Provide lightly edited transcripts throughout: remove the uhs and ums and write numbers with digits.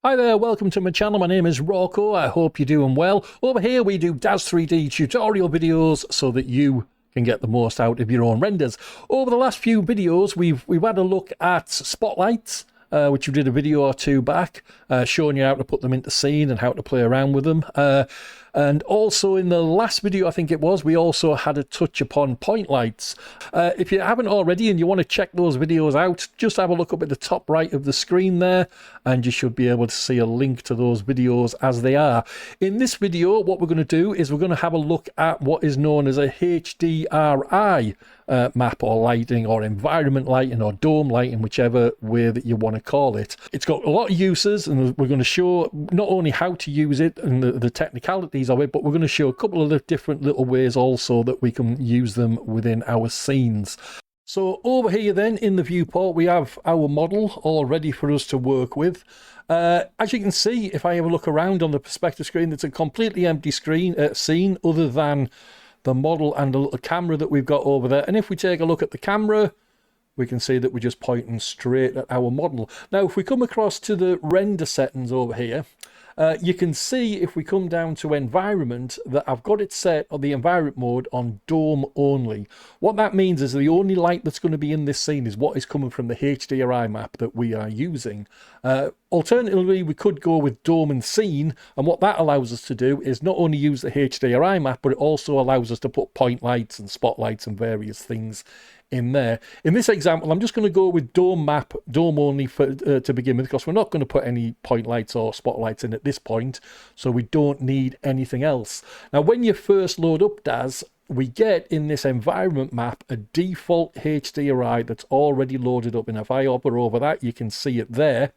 Hi there, welcome to my channel. My name is Rocco. I hope you're doing well. Over here we do Daz 3D tutorial videos so that you can get the most out of your own renders. Over the last few videos we've had a look at spotlights, which we did a video or two back, showing you how to put them into scene and how to play around with them. And also in the last video, I think it was, we also had a touch upon point lights. If you haven't already and you want to check those videos out, just have a look up at the top right of the screen there, and you should be able to see a link to those videos as they are. In this video, what we're going to do is we're going to have a look at what is known as a HDRI map or lighting, or environment lighting, or dome lighting, whichever way that you want to call it. It's got a lot of uses, and we're going to show not only how to use it and the technicalities of it, but we're going to show a couple of the different little ways also that we can use them within our scenes. So over here then in the viewport we have our model all ready for us to work with. As you can see, if I have a look around on the perspective screen, it's a completely empty scene other than the model and the little camera that we've got over there. And if we take a look at the camera, we can see that we're just pointing straight at our model. Now if we come across to the render settings over here, you can see if we come down to environment that I've got it set on the environment mode on dome only. What that means is the only light that's going to be in this scene is what is coming from the HDRI map that we are using. Alternatively, we could go with dome and scene, and what that allows us to do is not only use the HDRI map, but it also allows us to put point lights and spotlights and various things in there. In this example, I'm just going to go with dome map, dome only to begin with, because we're not going to put any point lights or spotlights in at this point, so we don't need anything else. Now when you first load up Daz, we get in this environment map a default HDRI that's already loaded up, and if I hover over that you can see it there.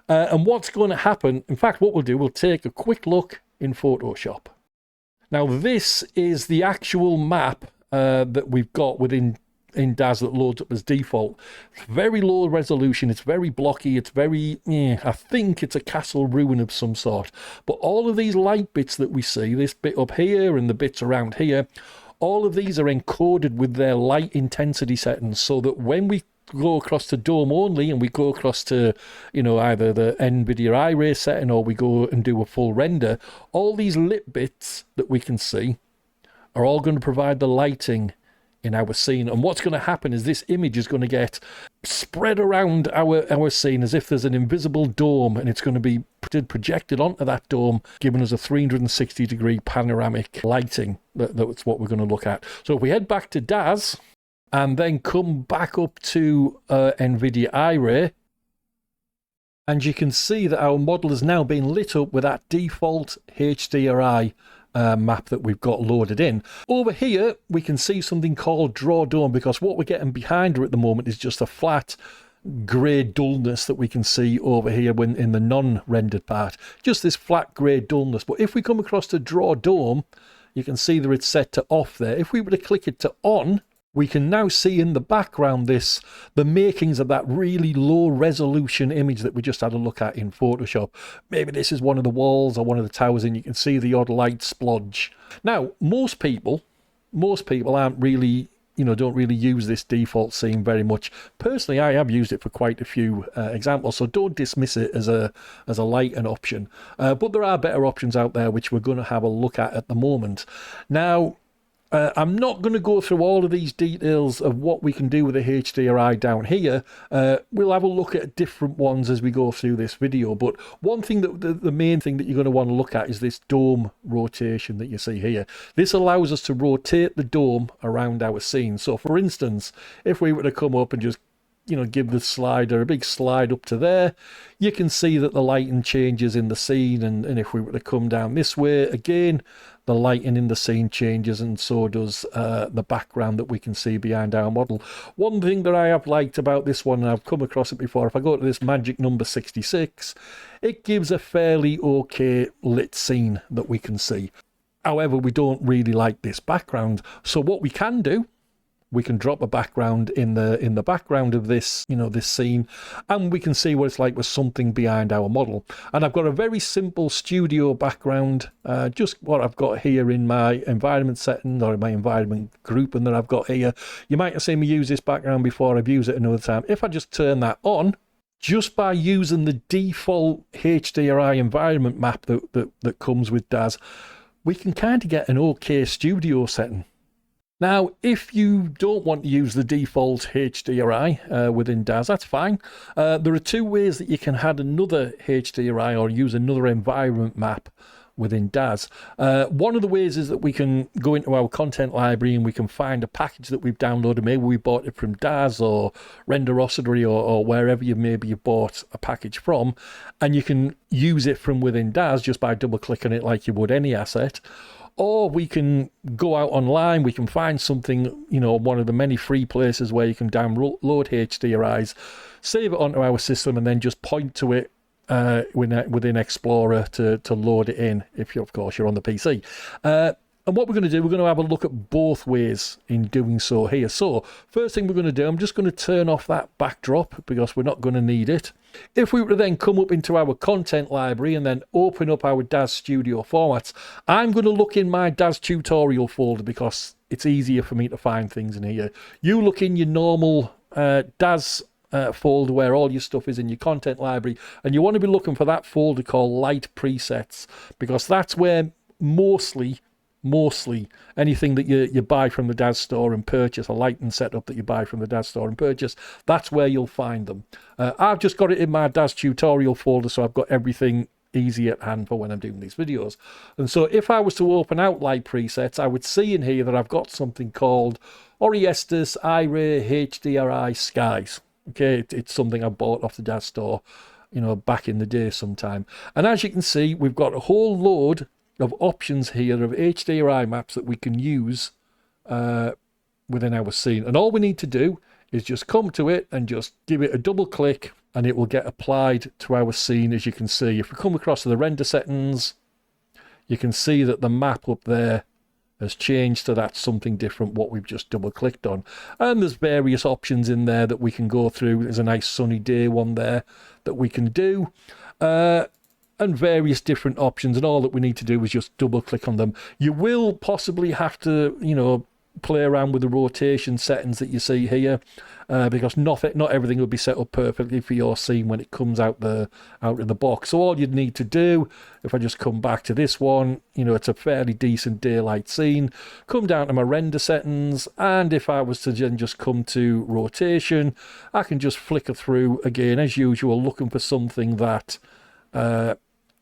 And what's going to happen, in fact what we'll do, we'll take a quick look in Photoshop. Now this is the actual map that we've got within Daz that loads up as default. It's very low resolution, it's very blocky, it's very, I think it's a castle ruin of some sort. But all of these light bits that we see, this bit up here and the bits around here, all of these are encoded with their light intensity settings, so that when we go across to dome only and we go across to, you know, either the NVIDIA iRay setting or we go and do a full render, all these lit bits that we can see are all going to provide the lighting in our scene. And what's going to happen is this image is going to get spread around our scene as if there's an invisible dome, and it's going to be projected onto that dome, giving us a 360-degree panoramic lighting. That's what we're going to look at. So if we head back to Daz and then come back up to NVIDIA iRay, and you can see that our model has now been lit up with that default HDRI map that we've got loaded in. Over here we can see something called draw dome, because what we're getting behind her at the moment is just a flat grey dullness that we can see over here when in the non-rendered part, just this flat grey dullness. But if we come across to draw dome, you can see that it's set to off there. If we were to click it to on, we can now see in the background the makings of that really low resolution image that we just had a look at in Photoshop. Maybe this is one of the walls or one of the towers, and you can see the odd light splodge. Now, most people aren't really, don't really use this default scene very much. Personally, I have used it for quite a few examples, so don't dismiss it as a lighting option. But there are better options out there, which we're going to have a look at the moment. Now, I'm not going to go through all of these details of what we can do with the HDRI down here. We'll have a look at different ones as we go through this video. But one thing that the main thing that you're going to want to look at is this dome rotation that you see here. This allows us to rotate the dome around our scene. So for instance, if we were to come up and just give the slider a big slide up to there, you can see that the lighting changes in the scene, and if we were to come down this way again, the lighting in the scene changes, and so does the background that we can see behind our model. One thing that I have liked about this one, and I've come across it before, if I go to this magic number 66, it gives a fairly okay lit scene that we can see. However, we don't really like this background, so what we can do, we can drop a background in the background of this, this scene, and we can see what it's like with something behind our model. And I've got a very simple studio background, just what I've got here in my environment setting, or in my environment grouping that I've got here. You might have seen me use this background before, I've used it another time. If I just turn that on, just by using the default HDRI environment map that comes with Daz, we can kind of get an okay studio setting. Now, if you don't want to use the default HDRI within Daz, that's fine. There are two ways that you can add another HDRI or use another environment map within Daz. One of the ways is that we can go into our content library and we can find a package that we've downloaded. Maybe we bought it from Daz or Renderosity or wherever you bought a package from, and you can use it from within Daz just by double clicking it like you would any asset. Or we can go out online, we can find something, one of the many free places where you can download HDRIs, save it onto our system, and then just point to it within Explorer to load it in, if of course you're on the PC. And what we're going to do, we're going to have a look at both ways in doing so here. So first thing we're going to do, I'm just going to turn off that backdrop because we're not going to need it. If we were to then come up into our content library and then open up our Daz Studio formats, I'm going to look in my Daz tutorial folder because it's easier for me to find things in here. You look in your normal Daz folder where all your stuff is in your content library, and you want to be looking for that folder called Light Presets, because that's where mostly anything that you buy from the Daz store and purchase, a lighting setup that you buy from the Daz store and purchase, that's where you'll find them. I've just got it in my Daz tutorial folder, so I've got everything easy at hand for when I'm doing these videos. And so if I was to open out Light Presets, I would see in here that I've got something called Oriestes iRay HDRI Skies. Okay, it's something I bought off the Daz store, back in the day sometime. And as you can see, we've got a whole load of options here of HDRI maps that we can use within our scene. And all we need to do is just come to it and just give it a double click, and it will get applied to our scene. As you can see, if we come across to the render settings, you can see that the map up there has changed to that something different what we've just double clicked on. And there's various options in there that we can go through. There's a nice sunny day one there that we can do, and various different options, and all that we need to do is just double click on them. You will possibly have to play around with the rotation settings that you see here, because not everything will be set up perfectly for your scene when it comes out of the box. So all you'd need to do, if I just come back to this one, it's a fairly decent daylight scene, come down to my render settings, and if I was to then just come to rotation, I can just flicker through again as usual, looking for something that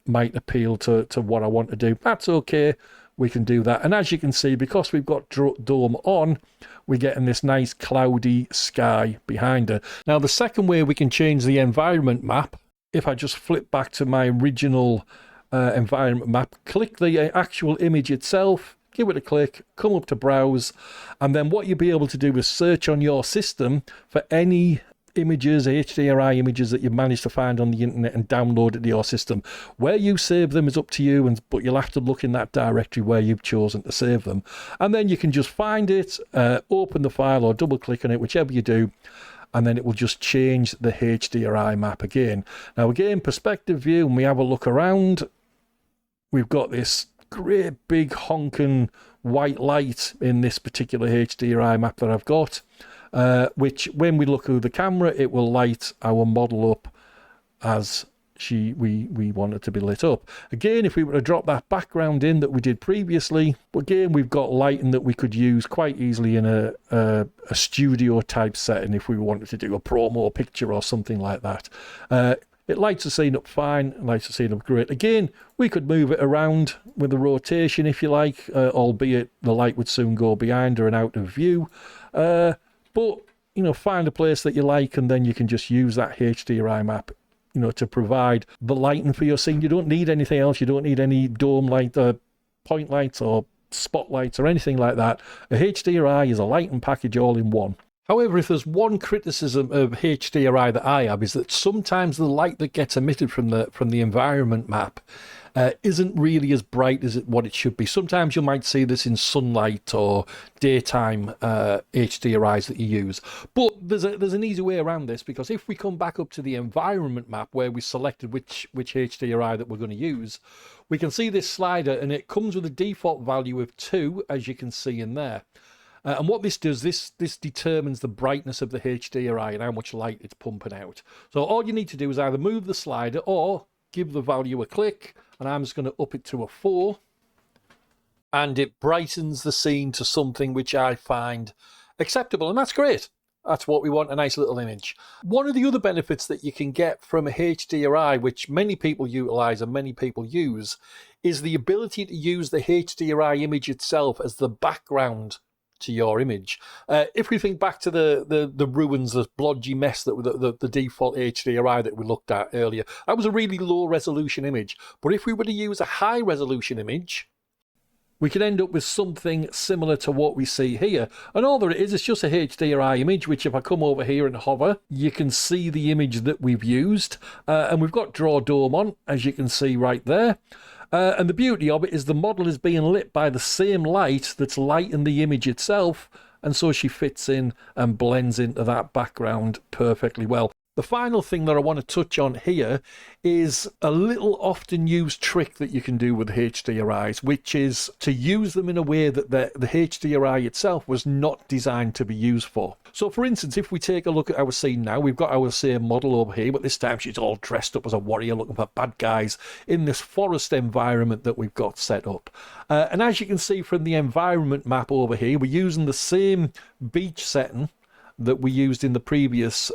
might appeal to what I want to do. That's okay, we can do that. And as you can see, because we've got Dome on, we're getting this nice cloudy sky behind her. Now, the second way we can change the environment map, if I just flip back to my original environment map, click the actual image itself, give it a click, come up to browse, and then what you'll be able to do is search on your system for any images, HDRI images that you've managed to find on the internet and download it to your system. Where you save them is up to you, but you'll have to look in that directory where you've chosen to save them. And then you can just find it, open the file or double click on it, whichever you do, and then it will just change the HDRI map again. Now again, perspective view, and we have a look around, we've got this great big honking white light in this particular HDRI map that I've got. Which when we look through the camera, it will light our model up as we want it to be lit up. Again, if we were to drop that background in that we did previously, again, we've got lighting that we could use quite easily in a studio type setting if we wanted to do a promo picture or something like that. It lights the scene up fine, lights the scene up great. Again, we could move it around with the rotation if you like, albeit the light would soon go behind her and out of view. But, find a place that you like, and then you can just use that HDRI map, to provide the lighting for your scene. You don't need anything else. You don't need any dome light, point lights or spotlights or anything like that. A HDRI is a lighting package all in one. However, if there's one criticism of HDRI that I have, is that sometimes the light that gets emitted from the environment map isn't really as bright as what it should be. Sometimes you might see this in sunlight or daytime HDRIs that you use. But there's an easy way around this, because if we come back up to the environment map where we selected which HDRI that we're going to use, we can see this slider, and it comes with a default value of 2, as you can see in there. And what this does, this determines the brightness of the HDRI and how much light it's pumping out. So all you need to do is either move the slider or give the value a click, and I'm just going to up it to a 4. And it brightens the scene to something which I find acceptable, and that's great. That's what we want, a nice little image. One of the other benefits that you can get from a HDRI, which many people utilize and many people use, is the ability to use the HDRI image itself as the background to your image. If we think back to the ruins, the blodgy mess, that the default HDRI that we looked at earlier, that was a really low resolution image. But if we were to use a high resolution image, we can end up with something similar to what we see here. And all there is just a HDRI image, which if I come over here and hover, you can see the image that we've used. And we've got Draw Dome on, as you can see right there. And the beauty of it is the model is being lit by the same light that's lighting the image itself. And so she fits in and blends into that background perfectly well. The final thing that I want to touch on here is a little often used trick that you can do with HDRIs, which is to use them in a way that the HDRI itself was not designed to be used for. So for instance, if we take a look at our scene now, we've got our same model over here, but this time she's all dressed up as a warrior looking for bad guys in this forest environment that we've got set up. And as you can see from the environment map over here, we're using the same beach setting that we used in the previous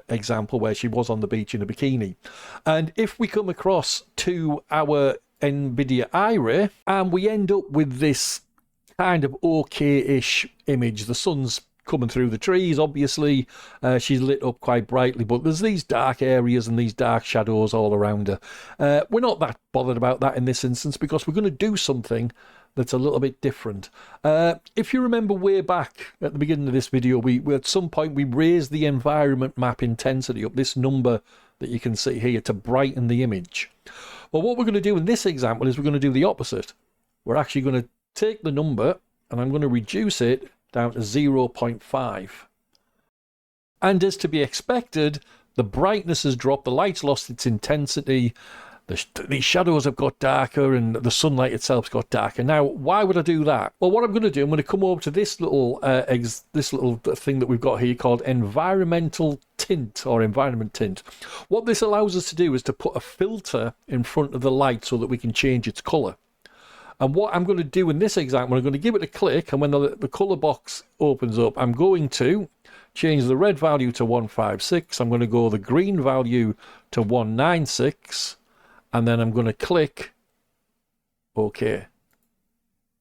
example where she was on the beach in a bikini. And if we come across to our NVIDIA iRay and we end up with this kind of okay-ish image, the sun's coming through the trees, obviously she's lit up quite brightly, but there's these dark areas and these dark shadows all around her. We're not that bothered about that in this instance because we're going to do something that's a little bit different. If you remember way back at the beginning of this video, we at some point we raised the environment map intensity up, this number that you can see here, to brighten the image. Well, what we're going to do in this example is we're going to do the opposite. We're actually going to take the number and I'm going to reduce it down to 0.5. And as to be expected, the brightness has dropped, the light's lost its intensity, these shadows have got darker and the sunlight itself's got darker. Now, why would I do that? Well, what I'm going to do, I'm going to come over to this little thing that we've got here called environmental tint or environment tint. What this allows us to do is to put a filter in front of the light so that we can change its color. And what I'm going to do in this example, I'm going to give it a click, and when the color box opens up, I'm going to change the red value to 156. I'm going to go the green value to 196. And then I'm going to click OK.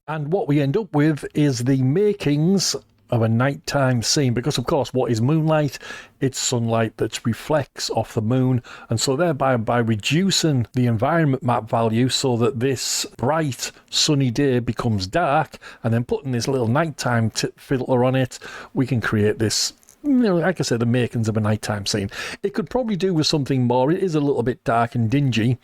And what we end up with is the makings of a nighttime scene, because of course what is moonlight? It's sunlight that reflects off the moon, and so thereby by reducing the environment map value so that this bright sunny day becomes dark, and then putting this little nighttime filter on it, we can create this, you know, like I said, the makings of a nighttime scene. It could probably do with something more. It is a little bit dark and dingy.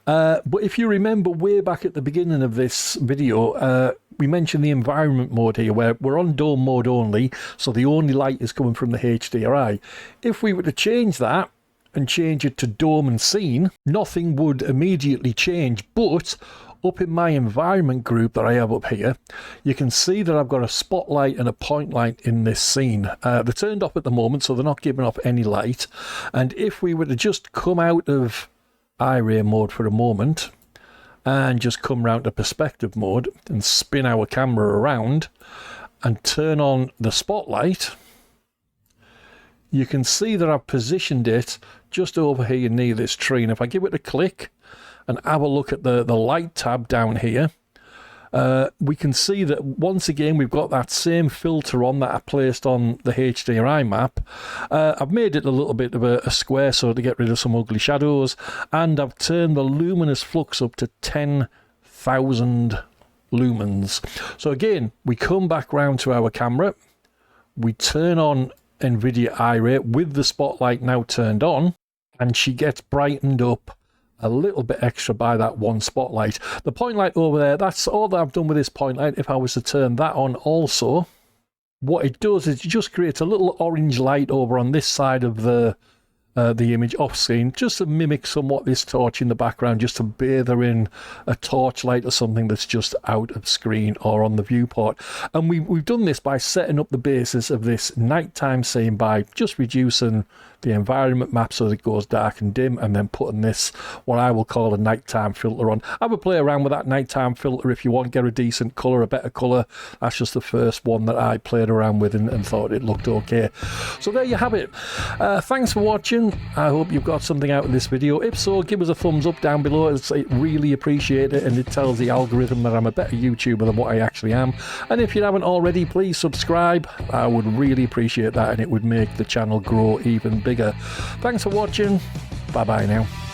But if you remember way back at the beginning of this video, we mentioned the environment mode here, where we're on dome mode only, so the only light is coming from the HDRI. If we were to change that and change it to dome and scene, nothing would immediately change, but up in my environment group that I have up here, you can see that I've got a spotlight and a point light in this scene. They're turned off at the moment, so they're not giving off any light. And if we were to just come out of iRay mode for a moment and just come round to perspective mode and spin our camera around and turn on the spotlight, you can see that I've positioned it just over here near this tree. And if I give it a click and have a look at the light tab down here, we can see that once again we've got that same filter on that I placed on the HDRI map. I've made it a little bit of a square so to get rid of some ugly shadows, and I've turned the luminous flux up to 10,000 lumens. So again, we come back round to our camera, we turn on NVIDIA iRay with the spotlight now turned on, and she gets brightened up a little bit extra by that one spotlight. The point light over there, that's all that I've done with this point light. If I was to turn that on also, what it does is it just creates a little orange light over on this side of the the image off screen, just to mimic somewhat this torch in the background, just to bathe her in a torchlight or something that's just out of screen or on the viewport. And we've done this by setting up the basis of this nighttime scene by just reducing the environment map so that it goes dark and dim, and then putting this, what I will call a nighttime filter on. Have a play around with that nighttime filter if you want, get a decent colour, a better colour. That's just the first one that I played around with and thought it looked okay. So there you have it. Thanks for watching. I hope you've got something out of this video. If so, give us a thumbs up down below. It's really appreciate it, and it tells the algorithm that I'm a better YouTuber than what I actually am. And if you haven't already, please subscribe. I would really appreciate that, and it would make the channel grow even bigger. Thanks for watching. Bye bye now.